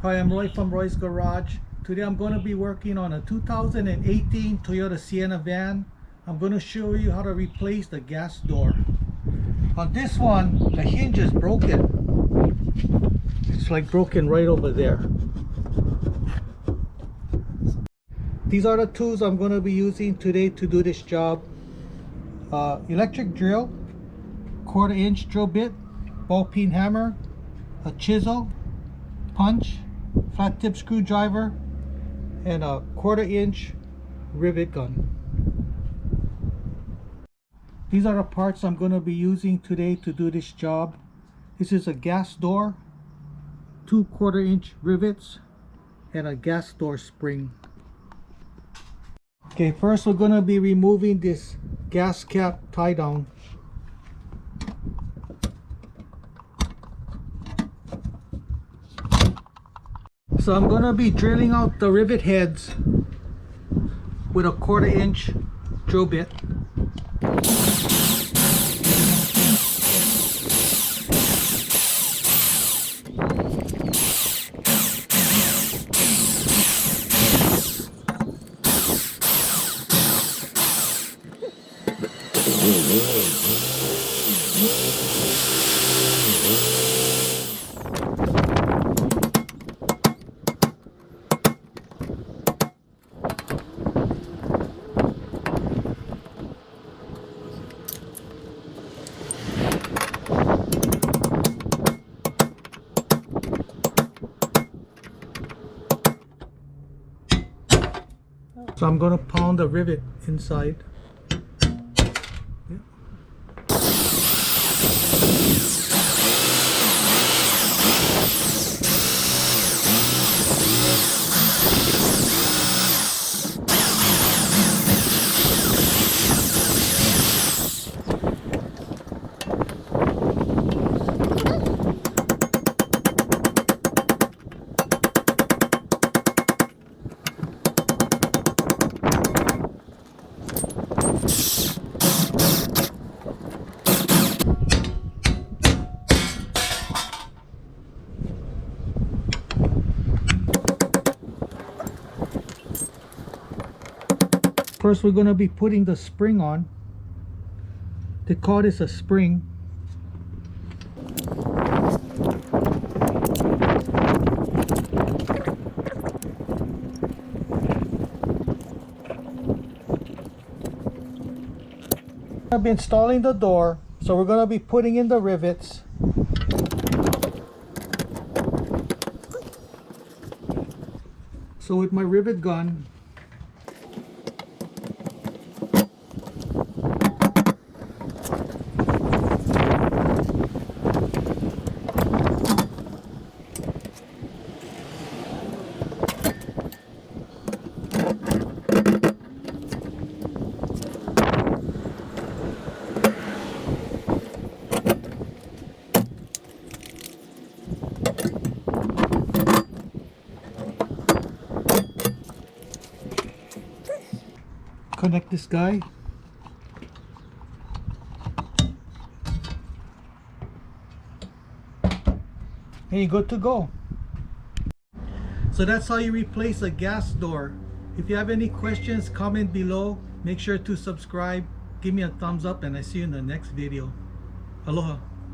Hi, I'm Roy from Roy's Garage. Today I'm going to be working on a 2018 Toyota Sienna van. I'm going to show you how to replace the gas door. On this one, the hinge is broken. It's like broken right over there. These are the tools I'm going to be using today to do this job. Electric drill, 1/4 inch drill bit, ball peen hammer, a chisel, punch, flat tip screwdriver, and a 1/4 inch rivet gun. These are the parts I'm going to be using today to do this job. This is a gas door, 2 1/4 inch rivets, and a gas door spring. Okay, first we're going to be removing this gas cap tie down. So I'm going to be drilling out the rivet heads with a 1/4 inch drill bit. So I'm going to pound the rivet inside. First, we're going to be putting the spring on. They call this a spring. I've been installing the door, so we're going to be putting in the rivets. So with my rivet gun, connect this guy. And you're good to go. So that's how you replace a gas door. If you have any questions, comment below. Make sure to subscribe, give me a thumbs up, and I see you in the next video. Aloha.